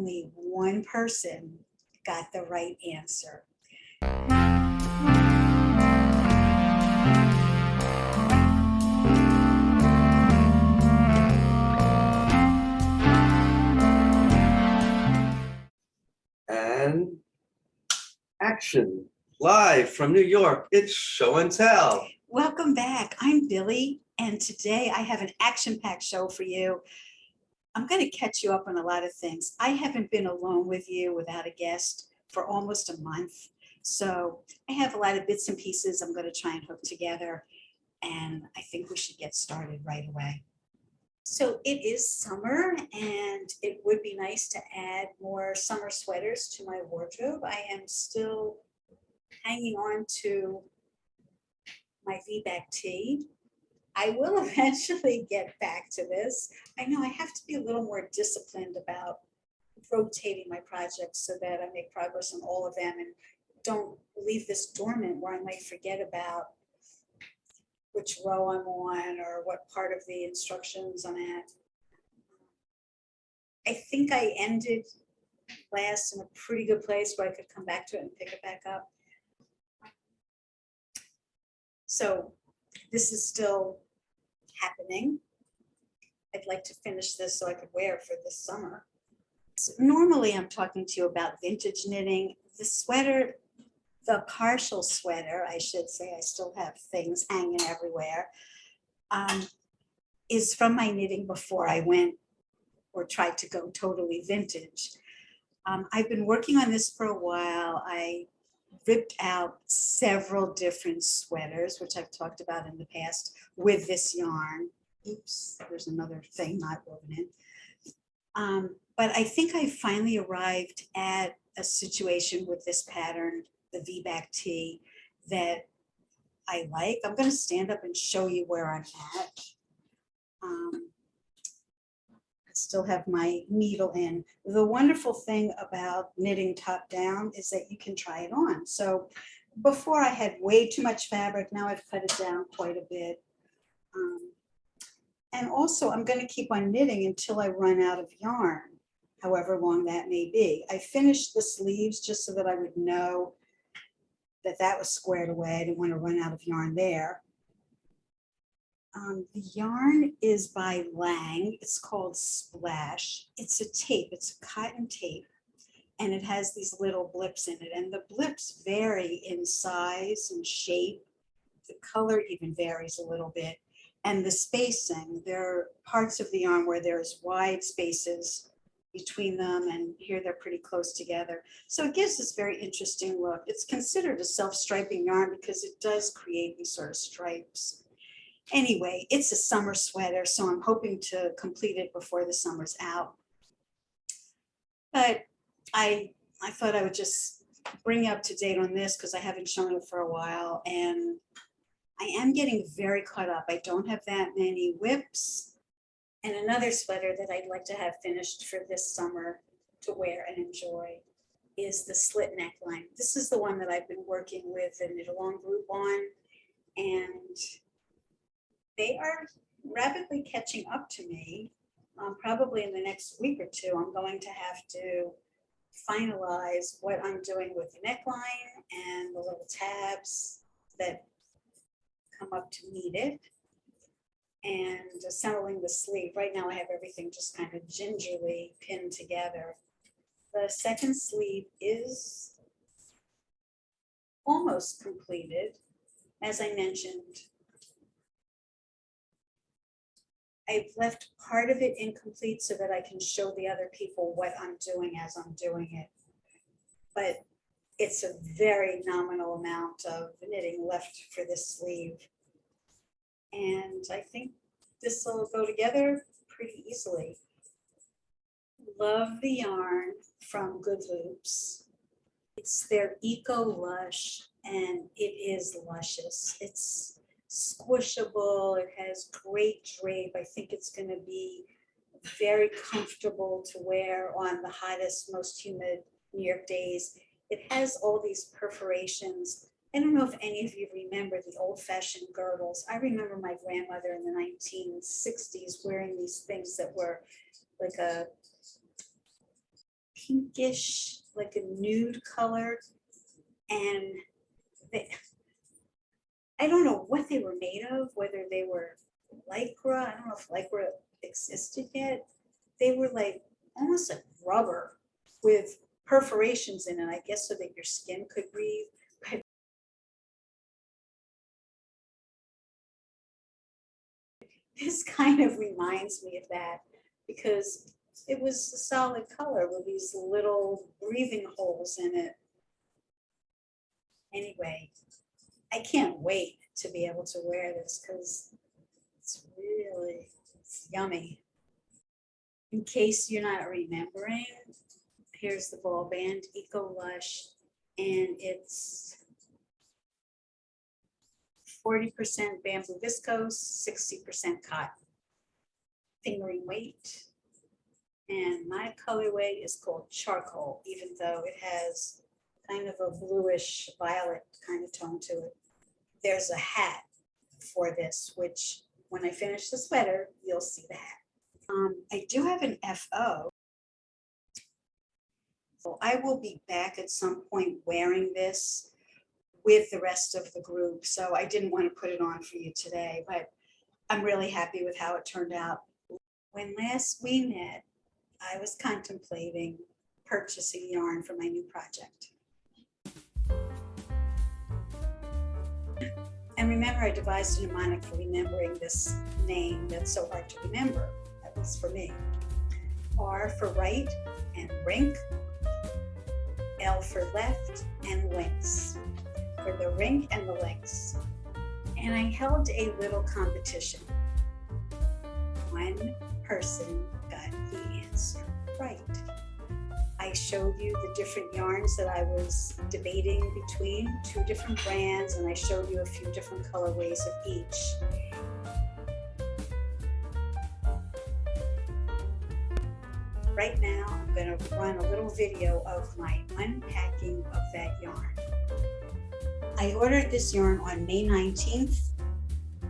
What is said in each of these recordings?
only one person got the right answer. And action. Live from New York, it's Show and Tell. Welcome back. I'm Billie, and today I have an action-packed show for you. I'm going to catch you up on a lot of things. I haven't been alone with you without a guest for almost a month, so I have a lot of bits and pieces I'm going to try and hook together, and I think we should get started right away. So it is summer, and it would be nice to add more summer sweaters to my wardrobe. I am still hanging on to my V-Bag tee. I will eventually get back to this. I know I have to be a little more disciplined about rotating my projects so that I make progress on all of them and don't leave this dormant where I might forget about which row I'm on or what part of the instructions I'm at. I think I ended last in a pretty good place where I could come back to it and pick it back up. So this is still happening. I'd like to finish this so I could wear it for this summer. So normally I'm talking to you about vintage knitting. The sweater, the partial sweater, I should say, I still have things hanging everywhere, is from my knitting before I went or tried to go totally vintage. I've been working on this for a while. I ripped out several different sweaters, which I've talked about in the past, with this yarn. Oops, there's another thing not woven in. But I think I finally arrived at a situation with this pattern, the V-Bag tee, that I like. I'm going to stand up and show you where I'm at. I still have my needle in. The wonderful thing about knitting top down is that you can try it on. So before I had way too much fabric, now I've cut it down quite a bit. And also I'm going to keep on knitting until I run out of yarn, however long that may be. I finished the sleeves just so that I would know that that was squared away. I didn't want to run out of yarn there. The yarn is by Lang. It's called Splash. It's a tape. It's a cotton tape, and it has these little blips in it. And the blips vary in size and shape. The color even varies a little bit. And the spacing, there are parts of the yarn where there's wide spaces between them, and here they're pretty close together. So it gives this very interesting look. It's considered a self-striping yarn because it does create these sort of stripes. Anyway, it's a summer sweater, so I'm hoping to complete it before the summer's out. But I thought I would just bring you up to date on this because I haven't shown it for a while, and I am getting very caught up. I don't have that many whips. And another sweater that I'd like to have finished for this summer to wear and enjoy is the Slit Neckline. This is the one that I've been working with a knit-along group on, and they are rapidly catching up to me. Probably in the next week or two, I'm going to have to finalize what I'm doing with the neckline and the little tabs that come up to meet it, and assembling the sleeve. Right now I have everything just kind of gingerly pinned together. The second sleeve is almost completed. As I mentioned, I've left part of it incomplete so that I can show the other people what I'm doing as I'm doing it. But it's a very nominal amount of knitting left for this sleeve. And I think this will go together pretty easily. Love the yarn from Good Loops. It's their Eco-Lush, and it is luscious. It's squishable. It has great drape. I think it's going to be very comfortable to wear on the hottest, most humid New York days. It has all these perforations. I don't know if any of you remember the old-fashioned girdles. I remember my grandmother in the 1960s wearing these things that were like a pinkish, like a nude color. And I don't know what they were made of, whether they were Lycra. I don't know if Lycra existed yet. They were like almost like rubber with perforations in it, I guess, so that your skin could breathe. But this kind of reminds me of that because it was a solid color with these little breathing holes in it. Anyway, I can't wait to be able to wear this because it's yummy. In case you're not remembering, here's the ball band, Eco-Lush, and it's 40% bamboo viscose, 60% cotton. Fingering weight. And my colorway is called charcoal, even though it has kind of a bluish violet kind of tone to it. There's a hat for this, which when I finish the sweater, you'll see the hat. I do have an FO. So I will be back at some point wearing this with the rest of the group. So I didn't want to put it on for you today, but I'm really happy with how it turned out. When last we met, I was contemplating purchasing yarn for my new project. And remember, I devised a mnemonic for remembering this name that's so hard to remember. That was for me. R for right and Rink. L for left and links. For the Rink and the links. And I held a little competition. One person got the answer right. I showed you the different yarns that I was debating between 2 different brands, and I showed you a few different colorways of each. Right now, I'm going to run a little video of my unpacking of that yarn. I ordered this yarn on May 19th.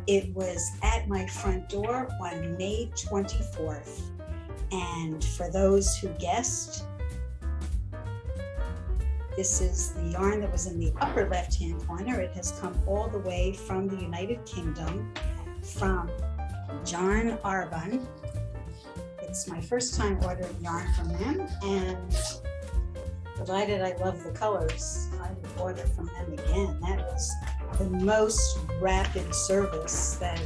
It was at my front door on May 24th. And for those who guessed, this is the yarn that was in the upper left-hand corner. It has come all the way from the United Kingdom, from John Arbon. It's my first time ordering yarn from them, and provided I love the colors, I would order from them again. That was the most rapid service that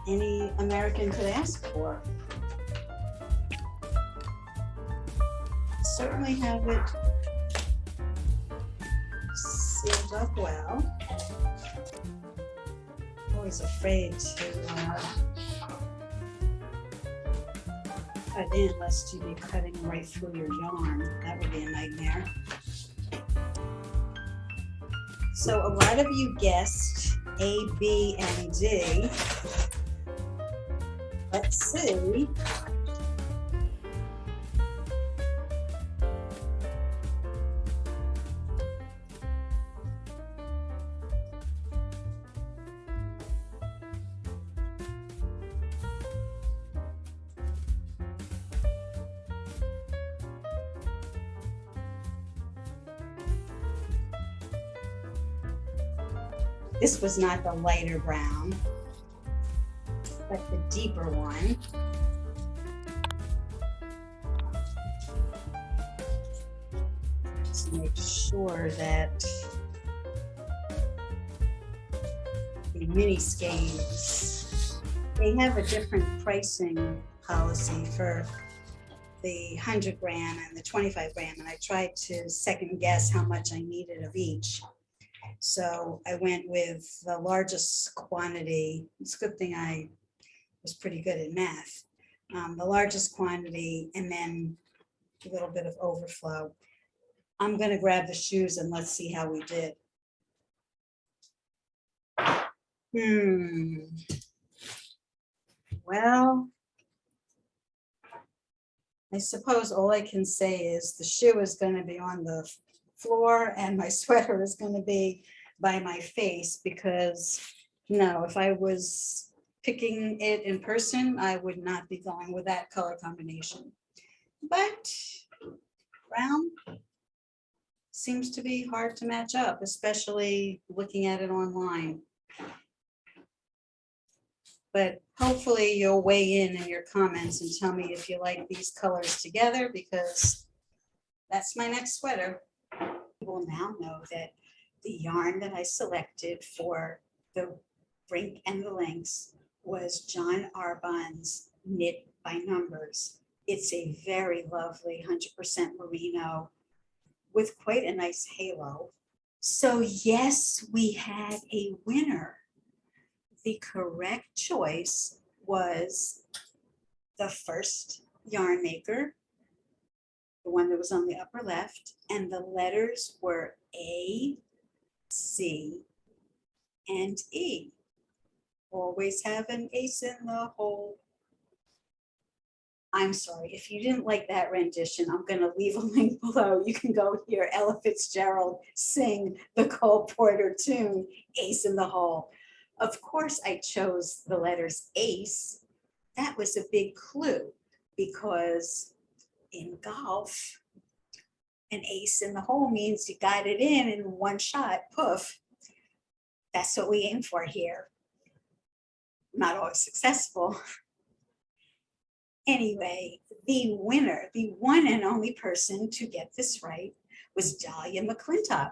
any American could ask for. Certainly have it sealed up well. Always afraid to cut in lest you be cutting right through your yarn. That would be a nightmare. So a lot of you guessed A, B, and D. Let's see. This was not the lighter brown, but the deeper one. Let's make sure that the mini skeins, they have a different pricing policy for the 100 gram and the 25 gram, and I tried to second guess how much I needed of each. So I went with the largest quantity. It's a good thing I was pretty good at math. The largest quantity and then a little bit of overflow. I'm going to grab the shoes and let's see how we did. Well, I suppose all I can say is the shoe is going to be on the floor and my sweater is going to be by my face, because no, if I was picking it in person, I would not be going with that color combination. But background seems to be hard to match up, especially looking at it online. But hopefully you'll weigh in your comments and tell me if you like these colors together, because that's my next sweater. You will now know that the yarn that I selected for the Rink and the Lynx was John Arbon's Knit by Numbers. It's a very lovely 100% merino with quite a nice halo. So yes, we had a winner. The correct choice was the first yarn maker, the one that was on the upper left, and the letters were A, C, and E. Always have an ace in the hole. I'm sorry, if you didn't like that rendition, I'm going to leave a link below. You can go hear Ella Fitzgerald sing the Cole Porter tune, Ace in the Hole. Of course, I chose the letters ace. That was a big clue because in golf, an ace in the hole means you got it in one shot, poof. That's what we aim for here. Not always successful. Anyway, the winner, the one and only person to get this right was Dahlia McClintock.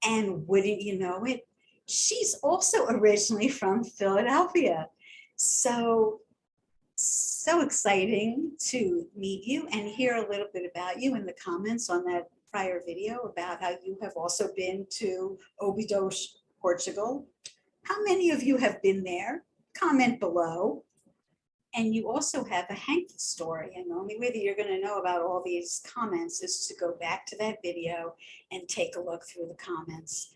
And wouldn't you know it, she's also originally from Philadelphia. So exciting to meet you and hear a little bit about you in the comments on that prior video about how you have also been to Óbidos, Portugal. How many of you have been there? Comment below. And you also have a hanky story, and the only way that you're going to know about all these comments is to go back to that video and take a look through the comments.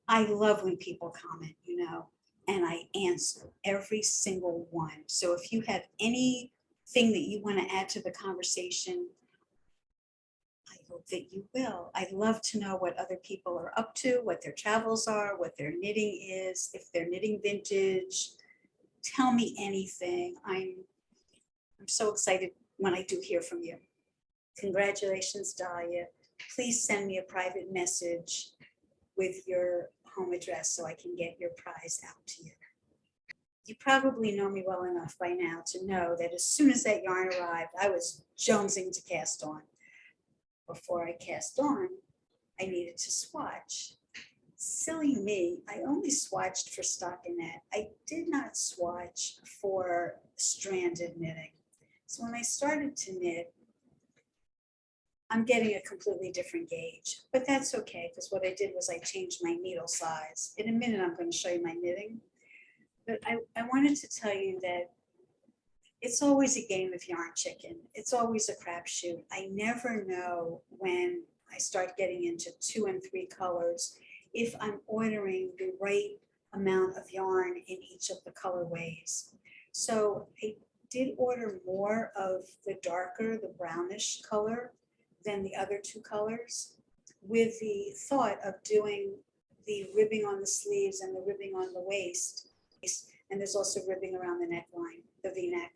I love when people comment, you know, and I answer every single one. So if you have anything that you want to add to the conversation, I hope that you will. I'd love to know what other people are up to, what their travels are, what their knitting is, if they're knitting vintage. Tell me anything. I'm so excited when I do hear from you. Congratulations, Dahlia. Please send me a private message with your home address so I can get your prize out to you. You probably know me well enough by now to know that as soon as that yarn arrived, I was jonesing to cast on. Before I cast on, I needed to swatch. Silly me, I only swatched for stockinette. I did not swatch for stranded knitting. So when I started to knit, I'm getting a completely different gauge, but that's okay because what I did was I changed my needle size. In a minute, I'm going to show you my knitting, but I wanted to tell you that it's always a game of yarn chicken. It's always a crapshoot. I never know when I start getting into 2 and 3 colors if I'm ordering the right amount of yarn in each of the colorways. So I did order more of the darker, the brownish color than the other 2 colors, with the thought of doing the ribbing on the sleeves and the ribbing on the waist. And there's also ribbing around the neckline, the V-neck.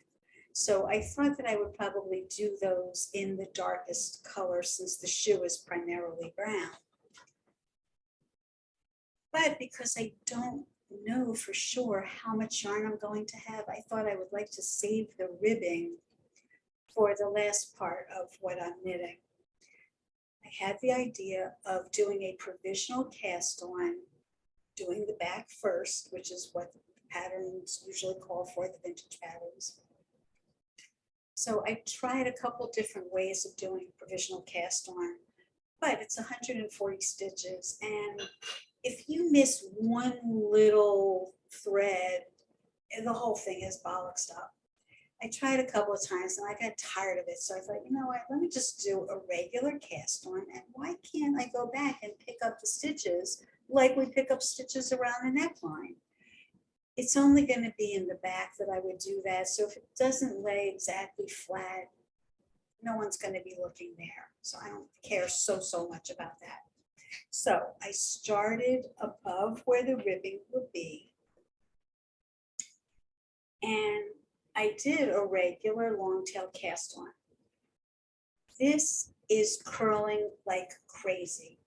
So I thought that I would probably do those in the darkest color since the shoe is primarily brown. But because I don't know for sure how much yarn I'm going to have, I thought I would like to save the ribbing for the last part of what I'm knitting. I had the idea of doing a provisional cast on, doing the back first, which is what the patterns usually call for, the vintage patterns. So I tried a couple different ways of doing provisional cast on, but it's 140 stitches. And if you miss one little thread, the whole thing is bollocksed up. I tried a couple of times and I got tired of it. So I thought, you know what, let me just do a regular cast on. And why can't I go back and pick up the stitches like we pick up stitches around the neckline? It's only going to be in the back that I would do that. So if it doesn't lay exactly flat, no one's going to be looking there. So I don't care so much about that. So I started above where the ribbing would be. And I did a regular long tail cast on. This is curling like crazy.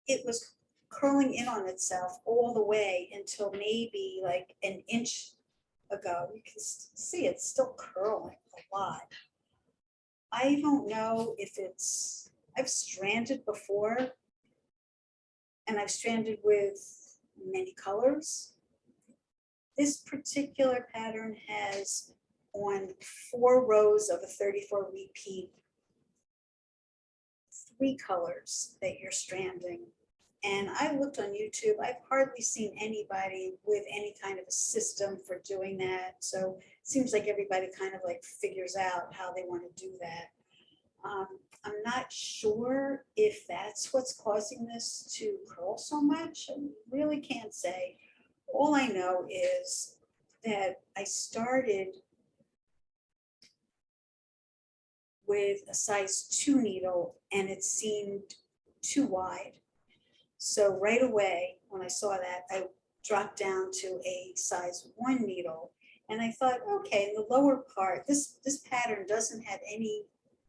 It was curling in on itself all the way until maybe like an inch ago. You can see it's still curling a lot. I don't know if it's, I've stranded before, and I've stranded with many colors. This particular pattern has on 4 rows of a 34 repeat, 3 colors that you're stranding. And I looked on YouTube, I've hardly seen anybody with any kind of a system for doing that. So it seems like everybody kind of like figures out how they want to do that. I'm not sure if that's what's causing this to curl so much. I really can't say. All I know is that I started with a size 2 needle and it seemed too wide. So right away, when I saw that, I dropped down to a size 1 needle. And I thought, okay, in the lower part, this pattern doesn't have any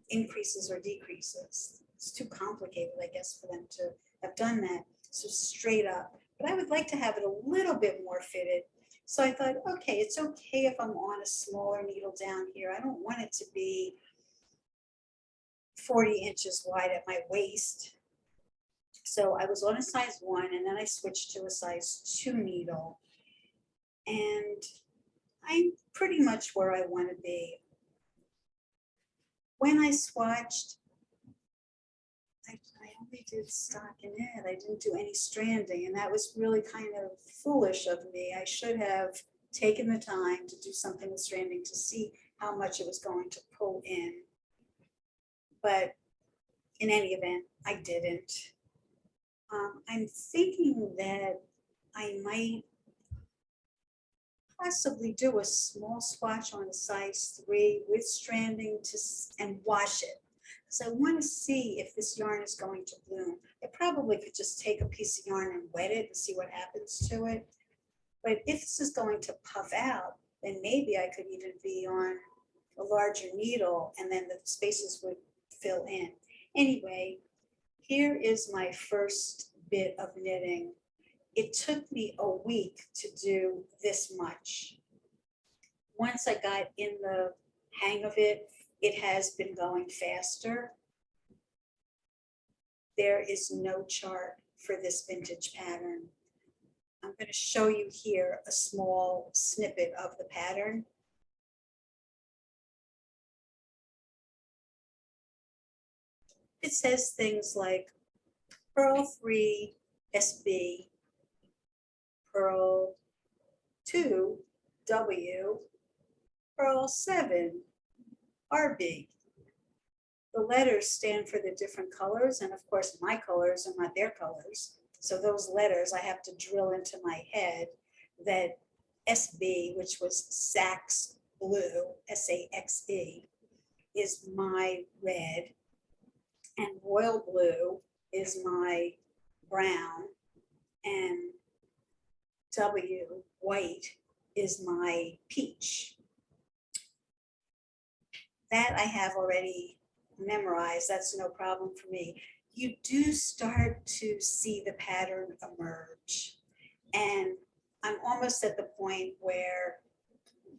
increases or decreases. It's too complicated, I guess, for them to have done that. So straight up. But I would like to have it a little bit more fitted. So I thought, okay, it's okay if I'm on a smaller needle down here. I don't want it to be 40 inches wide at my waist. So I was on a size 1 and then I switched to a size 2 needle. And I'm pretty much where I want to be. When I swatched, I only did stockinette. I didn't do any stranding, and that was really kind of foolish of me. I should have taken the time to do something with stranding to see how much it was going to pull in. But in any event, I didn't. I'm thinking that I might possibly do a small swatch on a size 3 with stranding and wash it. Because I want to see if this yarn is going to bloom. I probably could just take a piece of yarn and wet it and see what happens to it. But if this is going to puff out, then maybe I could even be on a larger needle and then the spaces would fill in. Anyway, here is my first bit of knitting. It took me a week to do this much. Once I got in the hang of it, it has been going faster. There is no chart for this vintage pattern. I'm going to show you here a small snippet of the pattern. It says things like purl 3 SB, purl 2 W, purl 7 RB. The letters stand for the different colors, and of course my colors are not their colors. So those letters I have to drill into my head that SB, which was Saxe Blue, SAXE, is my red, and Royal Blue is my brown, and W, white, is my peach. That I have already memorized. That's no problem for me. You do start to see the pattern emerge. And I'm almost at the point where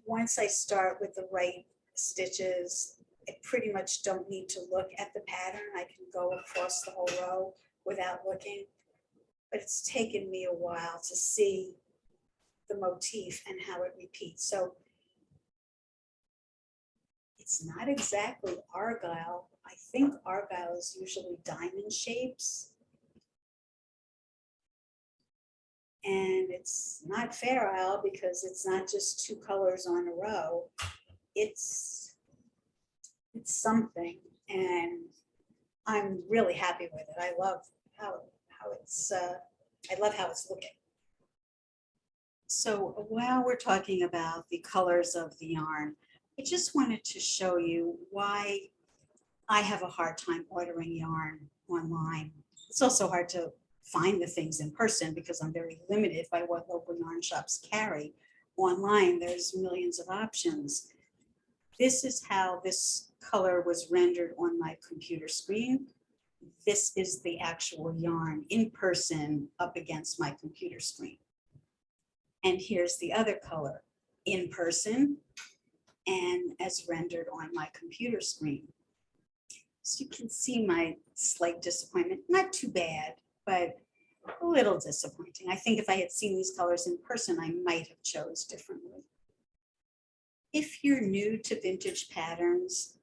once I start with the right stitches, I pretty much don't need to look at the pattern. I can go across the whole row without looking. But it's taken me a while to see the motif and how it repeats. So it's not exactly argyle. I think argyle is usually diamond shapes. And it's not fair isle because it's not just 2 colors on a row. It's something, and I'm really happy with it. I love how it's I love how it's looking. So while we're talking about the colors of the yarn, I just wanted to show you why I have a hard time ordering yarn online. It's also hard to find the things in person because I'm very limited by what local yarn shops carry. Online, there's millions of options. This is how this color was rendered on my computer screen. This is the actual yarn in person up against my computer screen. And here's the other color in person and as rendered on my computer screen. So you can see my slight disappointment, not too bad, but a little disappointing. I think if I had seen these colors in person, I might have chose differently. If you're new to vintage patterns,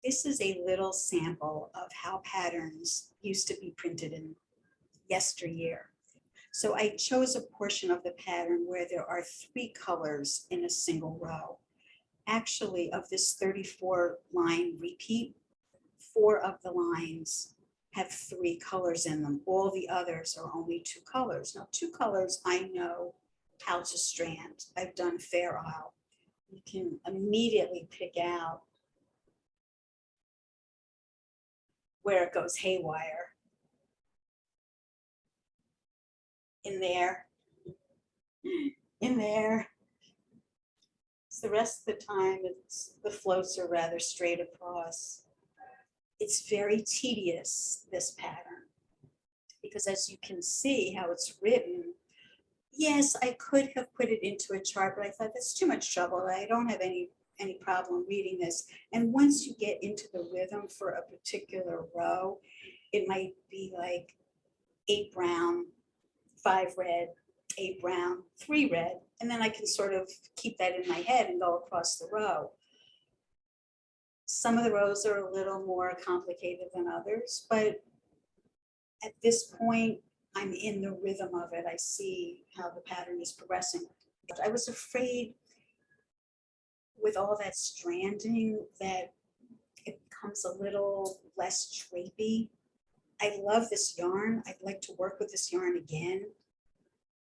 this is a little sample of how patterns used to be printed in yesteryear. So I chose a portion of the pattern where there are 3 colors in a single row. Actually, of this 34 line repeat, 4 of the lines have 3 colors in them. All the others are only 2 colors. Now, 2 colors I know how to strand. I've done Fair Isle. You can immediately pick out where it goes haywire. In there, in there. So the rest of the time, the floats are rather straight across. It's very tedious, this pattern, because as you can see how it's written, yes, I could have put it into a chart, but I thought that's too much trouble. I don't have any problem reading this. And once you get into the rhythm for a particular row, it might be like 8 brown, 5 red, 8 brown, 3 red, and then I can sort of keep that in my head and go across the row. Some of the rows are a little more complicated than others, but at this point, I'm in the rhythm of it. I see how the pattern is progressing. I was afraid with all that stranding that it becomes a little less drapey. I love this yarn. I'd like to work with this yarn again,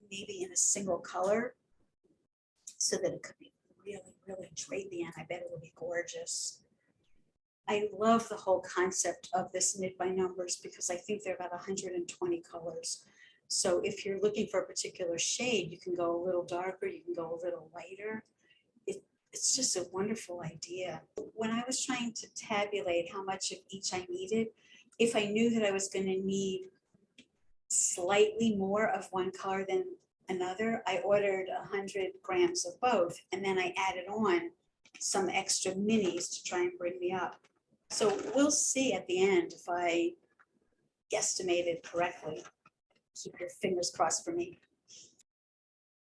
maybe in a single color, so that it could be really, really drapey, and I bet it'll be gorgeous. I love the whole concept of this knit by numbers because I think there are about 120 colors. So if you're looking for a particular shade, you can go a little darker, you can go a little lighter. It's just a wonderful idea. When I was trying to tabulate how much of each I needed, if I knew that I was going to need slightly more of one color than another, I ordered 100 grams of both, and then I added on some extra minis to try and bring me up. So we'll see at the end if I guesstimated correctly. Keep your fingers crossed for me.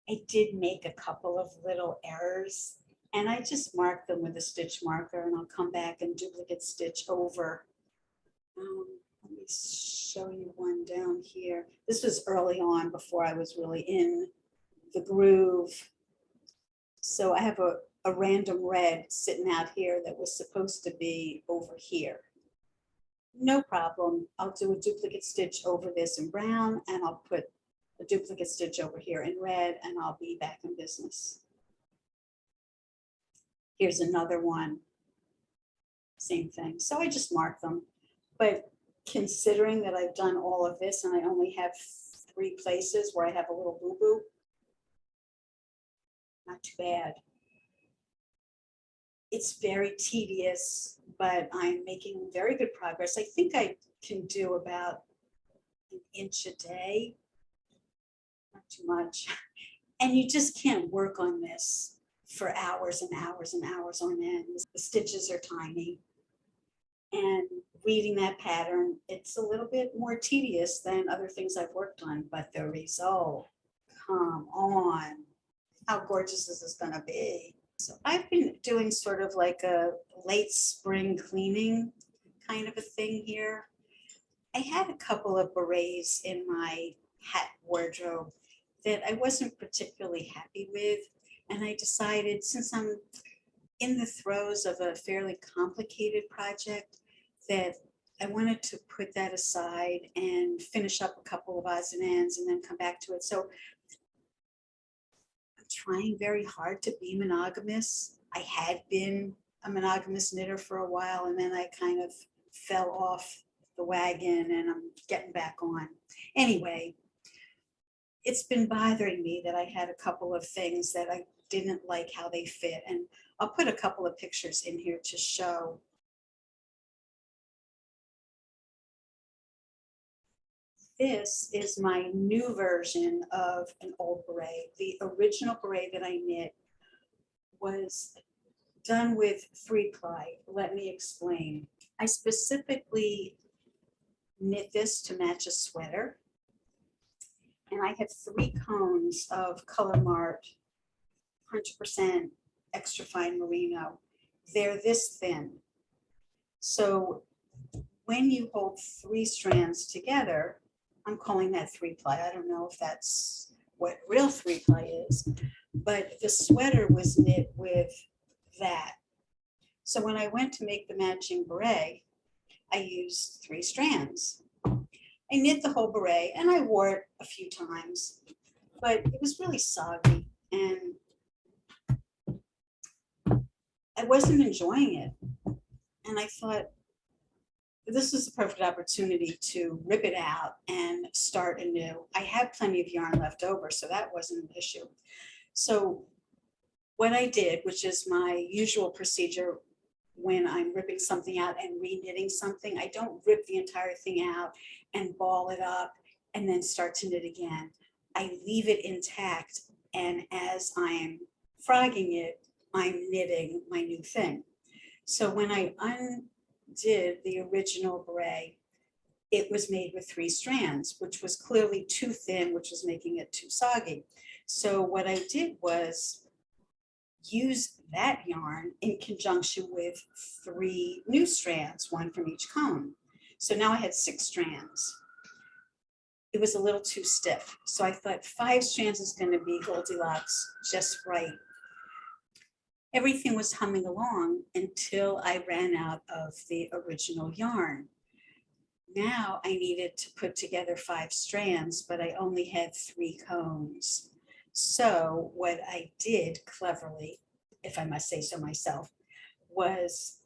I did make a couple of little errors, and I just marked them with a stitch marker, and I'll come back and duplicate stitch over. Let me show you one down here. This was early on before I was really in the groove. So I have a random red sitting out here that was supposed to be over here. No problem. I'll do a duplicate stitch over this in brown, and I'll put a duplicate stitch over here in red, and I'll be back in business. Here's another one. Same thing. So I just mark them. But considering that I've done all of this and I only have 3 places where I have a little boo-boo, not too bad. It's very tedious, but I'm making very good progress. I think I can do about 1 inch a day, not too much. And you just can't work on this for hours and hours and hours on end. The stitches are tiny. And reading that pattern, it's a little bit more tedious than other things I've worked on, but the result, come on, how gorgeous is this gonna be? So I've been doing sort of like a late spring cleaning kind of a thing here. I had a couple of berets in my hat wardrobe that I wasn't particularly happy with, and I decided, since I'm in the throes of a fairly complicated project, that I wanted to put that aside and finish up a couple of odds and ends and then come back to it. So I'm trying very hard to be monogamous. I had been a monogamous knitter for a while, and then I kind of fell off the wagon, and I'm getting back on. Anyway, it's been bothering me that I had a couple of things that I didn't like how they fit, and I'll put a couple of pictures in here to show This is my new version of an old beret. The original beret that I knit was done with 3-ply. Let me explain. I specifically knit this to match a sweater. And I have 3 cones of Color Mart 100% extra fine merino. They're this thin. So when you hold 3 strands together, I'm calling that 3-ply. I don't know if that's what real 3-ply is, but the sweater was knit with that. So when I went to make the matching beret, I used 3 strands. I knit the whole beret and I wore it a few times, but it was really soggy and I wasn't enjoying it. And I thought, this is the perfect opportunity to rip it out and start anew. I had plenty of yarn left over, so that wasn't an issue. So what I did, which is my usual procedure when I'm ripping something out and re-knitting something, I don't rip the entire thing out and ball it up and then start to knit again. I leave it intact, and as I'm frogging it, I'm knitting my new thing. So when I undid the original beret, it was made with 3 strands, which was clearly too thin, which was making it too soggy. So what I did was use that yarn in conjunction with 3 new strands, 1 from each cone. So now I had 6 strands. It was a little too stiff. So I thought 5 strands is going to be Goldilocks just right. Everything was humming along until I ran out of the original yarn. Now I needed to put together 5 strands, but I only had 3 cones. So what I did cleverly, if I must say so myself, was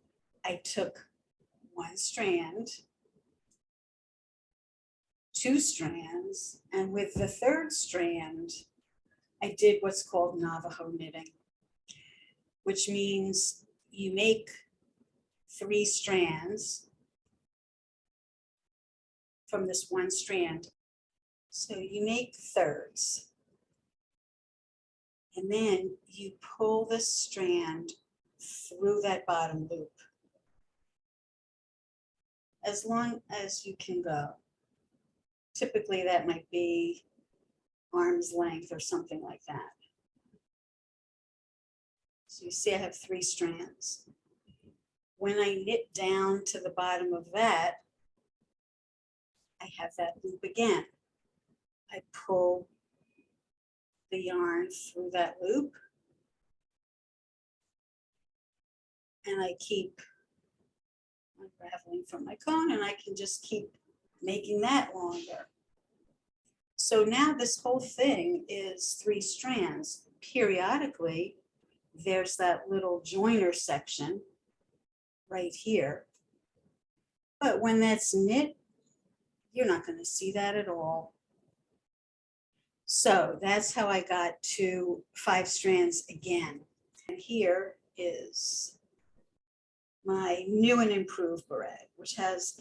I took 1 strand, 2 strands, and with the 3rd strand, I did what's called Navajo knitting, which means you make 3 strands from this 1 strand. So you make thirds. And then you pull the strand through that bottom loop as long as you can go. Typically that might be arm's length or something like that. So you see I have 3 strands. When I knit down to the bottom of that, I have that loop again. I pull the yarn through that loop and I keep unraveling from my cone, and I can just keep making that longer. So now this whole thing is 3 strands. Periodically, there's that little joiner section right here. But when that's knit, you're not going to see that at all. So that's how I got to 5 strands again. And here is my new and improved beret, which has,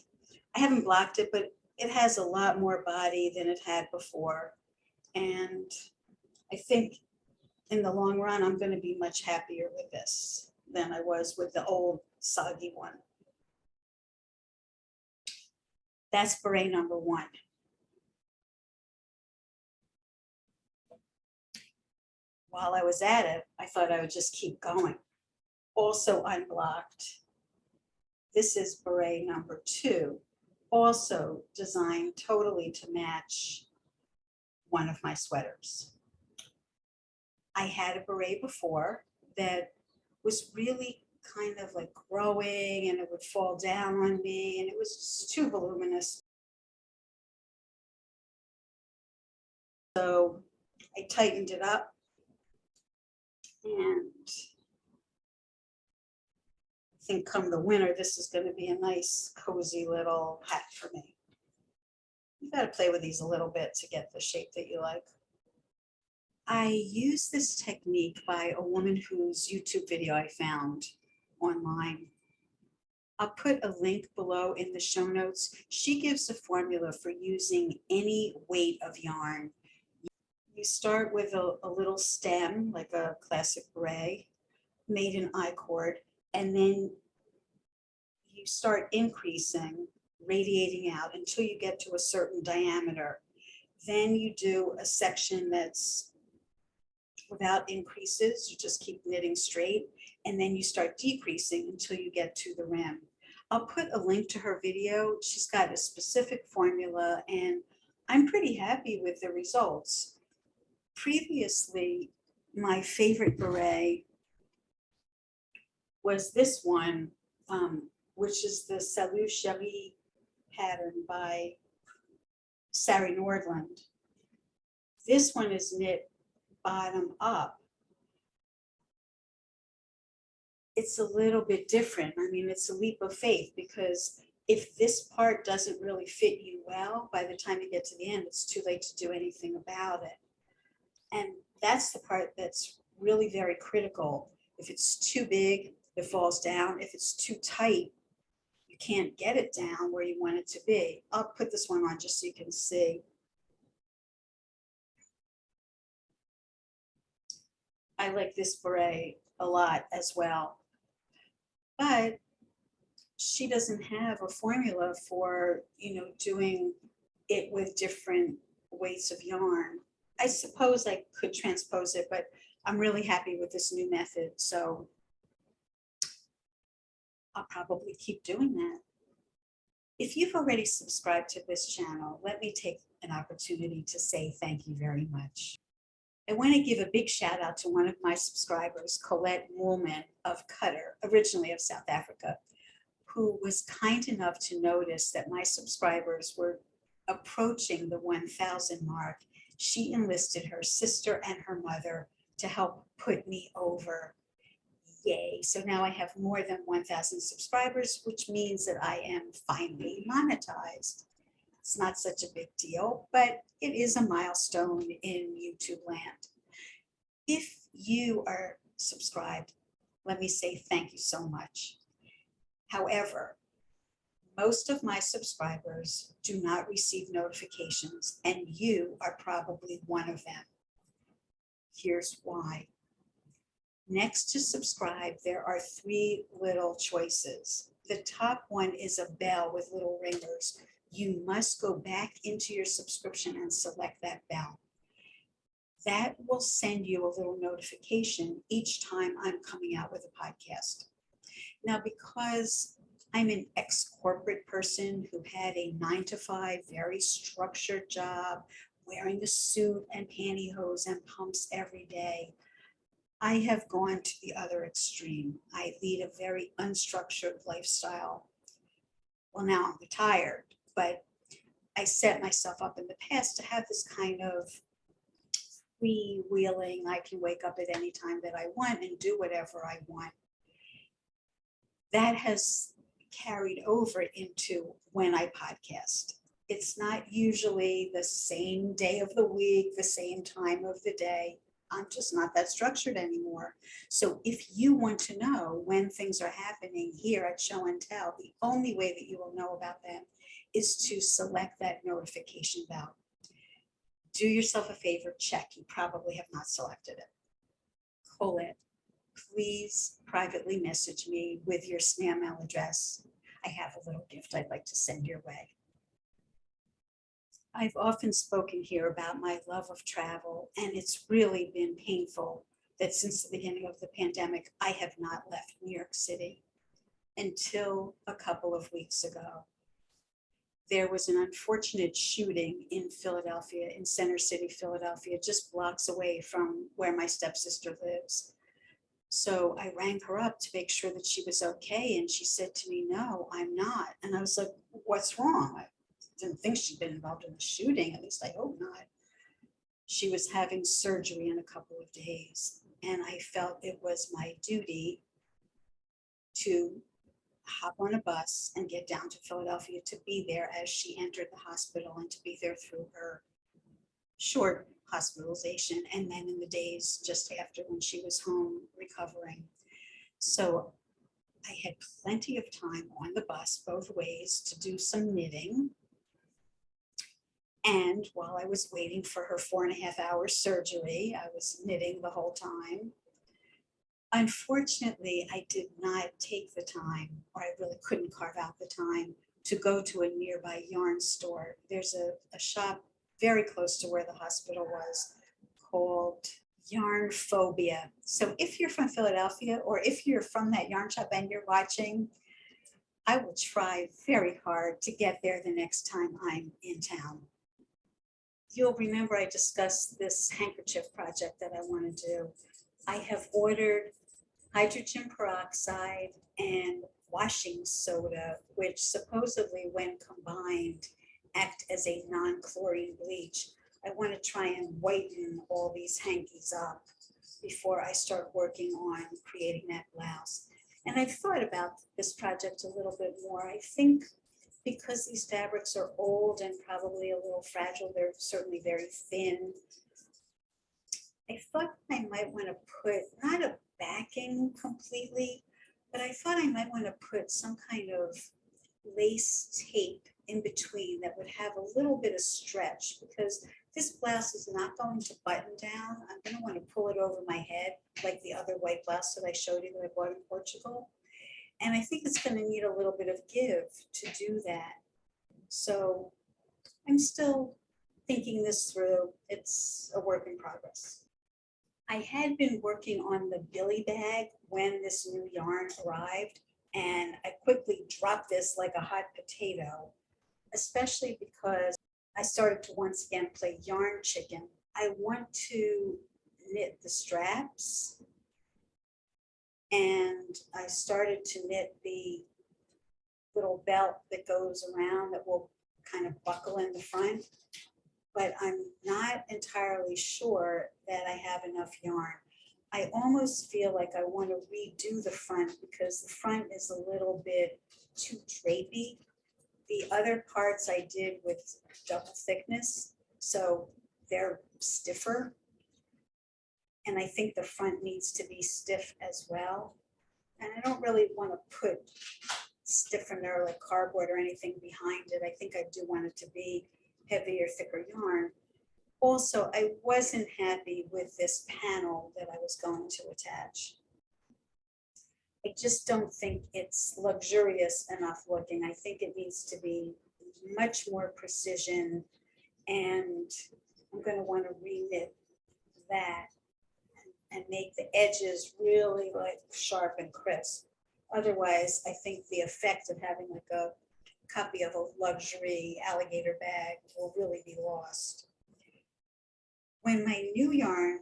I haven't blocked it, but it has a lot more body than it had before. And I think in the long run, I'm going to be much happier with this than I was with the old soggy one. That's beret number 1. While I was at it, I thought I would just keep going. Also unblocked. This is beret number 2, also designed totally to match one of my sweaters. I had a beret before that was really kind of like growing and it would fall down on me and it was just too voluminous. So I tightened it up and I think come the winter, this is going to be a nice cozy little hat for me. You got to play with these a little bit to get the shape that you like. I use this technique by a woman whose YouTube video I found online. I'll put a link below in the show notes. She gives a formula for using any weight of yarn. You start with a little stem, like a classic beret, made in I-cord, and then you start increasing, radiating out until you get to a certain diameter. Then you do a section that's without increases, you just keep knitting straight, and then you start decreasing until you get to the rim. I'll put a link to her video. She's got a specific formula, and I'm pretty happy with the results. Previously, my favorite beret was this one, which is the Salut Cheri pattern by Sari Nordland. This one is knit bottom up. It's a little bit different. I mean, it's a leap of faith, because if this part doesn't really fit you well, by the time you get to the end, it's too late to do anything about it. And that's the part that's really very critical. If it's too big, it falls down. If it's too tight, you can't get it down where you want it to be. I'll put this one on just so you can see. I like this beret a lot as well, but she doesn't have a formula for, doing it with different weights of yarn. I suppose I could transpose it, but I'm really happy with this new method, so I'll probably keep doing that. If you've already subscribed to this channel, let me take an opportunity to say thank you very much. I want to give a big shout out to one of my subscribers, Colette Moolman of Qatar, originally of South Africa, who was kind enough to notice that my subscribers were approaching the 1,000 mark. She enlisted her sister and her mother to help put me over. Yay. So now I have more than 1,000 subscribers, which means that I am finally monetized. It's not such a big deal, but it is a milestone in YouTube land. If you are subscribed, let me say thank you so much. However, most of my subscribers do not receive notifications, and you are probably one of them. Here's why. Next to subscribe, there are 3 little choices. The top one is a bell with little ringers. You must go back into your subscription and select that bell. That will send you a little notification each time I'm coming out with a podcast. Now, because I'm an ex-corporate person who had a 9-to-5, very structured job, wearing a suit and pantyhose and pumps every day, I have gone to the other extreme. I lead a very unstructured lifestyle. Well, now I'm retired, but I set myself up in the past to have this kind of freewheeling. I can wake up at any time that I want and do whatever I want. That has carried over into when I podcast. It's not usually the same day of the week, the same time of the day. I'm just not that structured anymore. So if you want to know when things are happening here at Show and Tell, the only way that you will know about them is to select that notification bell. Do yourself a favor, check. You probably have not selected it. Colette, please privately message me with your snail mail address. I have a little gift I'd like to send your way. I've often spoken here about my love of travel, and it's really been painful that since the beginning of the pandemic, I have not left New York City until a couple of weeks ago. There was an unfortunate shooting in Philadelphia, in Center City, Philadelphia, just blocks away from where my stepsister lives. So I rang her up to make sure that she was okay, and she said to me, "No, I'm not." And I was like, "What's wrong?" I didn't think she'd been involved in the shooting, at least I hope not. She was having surgery in a couple of days, and I felt it was my duty to hop on a bus and get down to Philadelphia to be there as she entered the hospital and to be there through her short hospitalization, and then in the days just after when she was home recovering. So I had plenty of time on the bus both ways to do some knitting. And while I was waiting for her 4.5 hour surgery, I was knitting the whole time. Unfortunately, I did not take the time, or I really couldn't carve out the time to go to a nearby yarn store. There's a shop very close to where the hospital was called Yarn Phobia. So if you're from Philadelphia, or if you're from that yarn shop and you're watching, I will try very hard to get there the next time I'm in town. You'll remember I discussed this handkerchief project that I want to do. I have ordered hydrogen peroxide and washing soda, which supposedly when combined act as a non-chlorine bleach. I want to try and whiten all these hankies up before I start working on creating that blouse. And I've thought about this project a little bit more. I think because these fabrics are old and probably a little fragile, they're certainly very thin. I thought I might want to put, not a backing completely, but I thought I might want to put some kind of lace tape in between that would have a little bit of stretch, because this blouse is not going to button down. I'm going to want to pull it over my head like the other white blouse that I showed you that I bought in Portugal. And I think it's going to need a little bit of give to do that. So I'm still thinking this through. It's a work in progress. I had been working on the Billie Bag when this new yarn arrived, and I quickly dropped this like a hot potato, especially because I started to once again play yarn chicken. I want to knit the straps, and I started to knit the little belt that goes around that will kind of buckle in the front, but I'm not entirely sure that I have enough yarn. I almost feel like I want to redo the front because the front is a little bit too drapey. The other parts I did with double thickness, so they're stiffer. And I think the front needs to be stiff as well. And I don't really want to put stiffener like cardboard or anything behind it. I think I do want it to be heavier, thicker yarn. Also, I wasn't happy with this panel that I was going to attach. I just don't think it's luxurious enough looking. I think it needs to be much more precision, and I'm going to want to re-knit that and make the edges really like sharp and crisp. Otherwise, I think the effect of having like a copy of a luxury alligator bag will really be lost. When my new yarn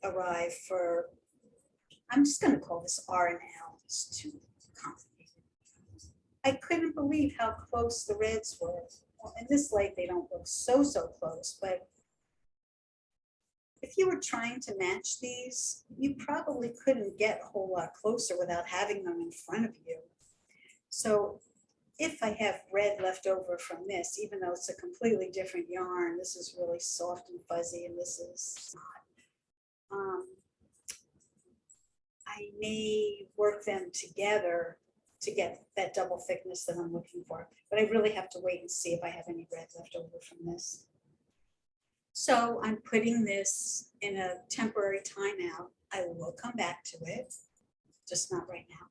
arrived for, I'm just going to call this R&L, it's too complicated. I couldn't believe how close the reds were. Well, in this light, they don't look so close, but if you were trying to match these, you probably couldn't get a whole lot closer without having them in front of you. So if I have red left over from this, even though it's a completely different yarn, this is really soft and fuzzy and this is not. I may work them together to get that double thickness that I'm looking for, but I really have to wait and see if I have any red left over from this. So I'm putting this in a temporary timeout. I will come back to it, just not right now.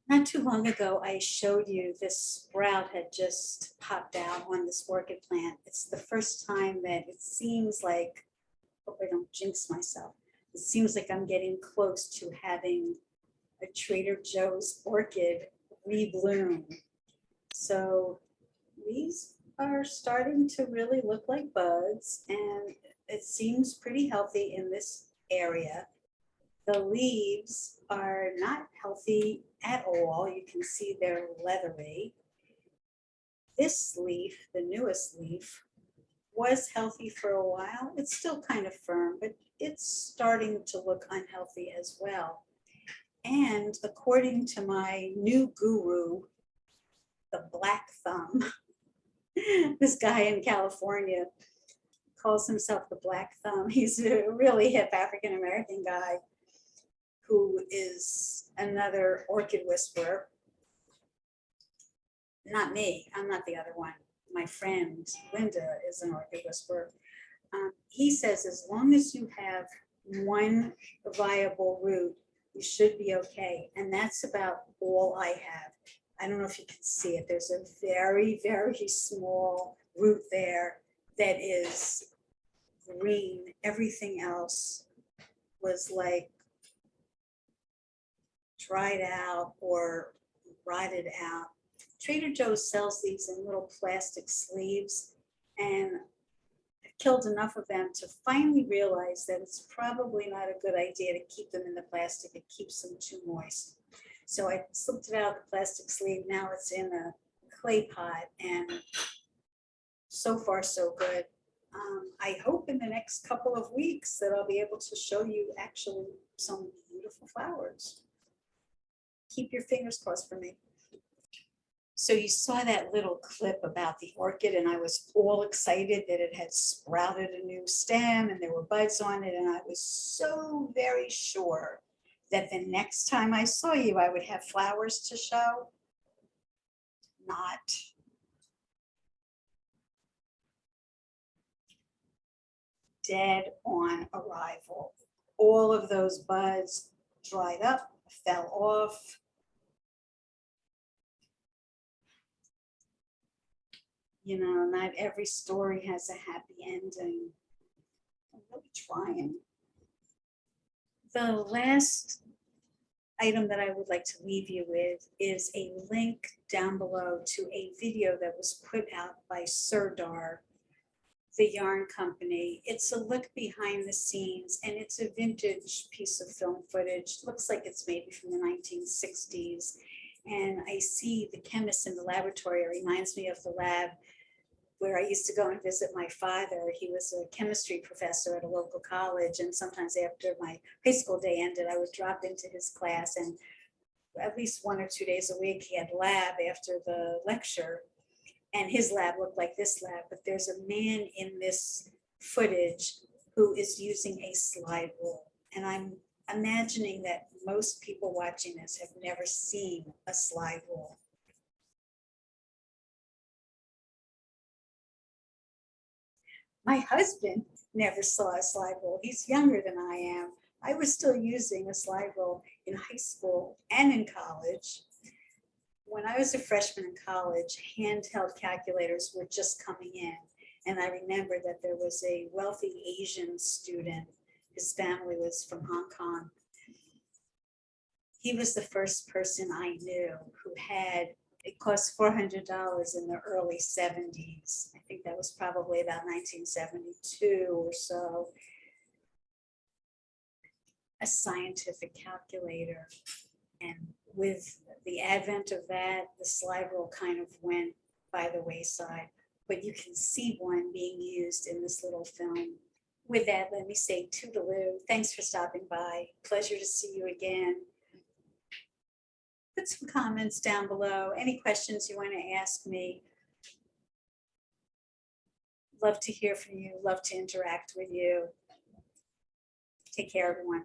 Not too long ago, I showed you this sprout had just popped out on this orchid plant. It's the first time that it seems like, hope I don't jinx myself, it seems like I'm getting close to having a Trader Joe's orchid rebloom. So these are starting to really look like buds, and it seems pretty healthy in this area. The leaves are not healthy at all. You can see they're leathery. This leaf, the newest leaf, was healthy for a while. It's still kind of firm, but it's starting to look unhealthy as well. And according to my new guru, the Black Thumb, this guy in California calls himself the Black Thumb. He's a really hip African-American guy who is another orchid whisperer. not me, I'm not the other one. My friend Linda is an orchid whisperer. He says as long as you have one viable root, you should be okay. And that's about all I have. I don't know if you can see it. There's a very, very small root there that is green. Everything else was like dried out or rotted out. Trader Joe's sells these in little plastic sleeves, and I killed enough of them to finally realize that it's probably not a good idea to keep them in the plastic. It keeps them too moist. So I slipped it out of the plastic sleeve. Now it's in a clay pot, and so far so good. I hope in the next couple of weeks that I'll be able to show you actually some beautiful flowers. Keep your fingers crossed for me. So you saw that little clip about the orchid, and I was all excited that it had sprouted a new stem and there were buds on it. And I was so very sure that the next time I saw you, I would have flowers to show. Not. Dead on arrival. All of those buds dried up, fell off. You know, not every story has a happy ending. I'm really trying. The last item that I would like to leave you with is a link down below to a video that was put out by Sirdar, the yarn company. It's a look behind the scenes, and it's a vintage piece of film footage. Looks like it's maybe from the 1960s. And I see the chemist in the laboratory. It reminds me of the lab where I used to go and visit my father. He was a chemistry professor at a local college, and sometimes after my high school day ended, I would drop into his class, and at least 1 or 2 days a week, he had lab after the lecture, and his lab looked like this lab. But there's a man in this footage who is using a slide rule, and I'm imagining that most people watching this have never seen a slide rule. My husband never saw a slide rule. He's younger than I am. I was still using a slide rule in high school and in college. When I was a freshman in college, handheld calculators were just coming in. And I remember that there was a wealthy Asian student. His family was from Hong Kong. He was the first person I knew who had, it cost $400 in the early 70s. I think that was probably about 1972 or so. A scientific calculator. And with the advent of that, the slide rule kind of went by the wayside. But you can see one being used in this little film. With that, let me say toodaloo. Thanks for stopping by. Pleasure to see you again. Put some comments down below. Any questions you want to ask me. Love to hear from you. Love to interact with you. Take care, everyone.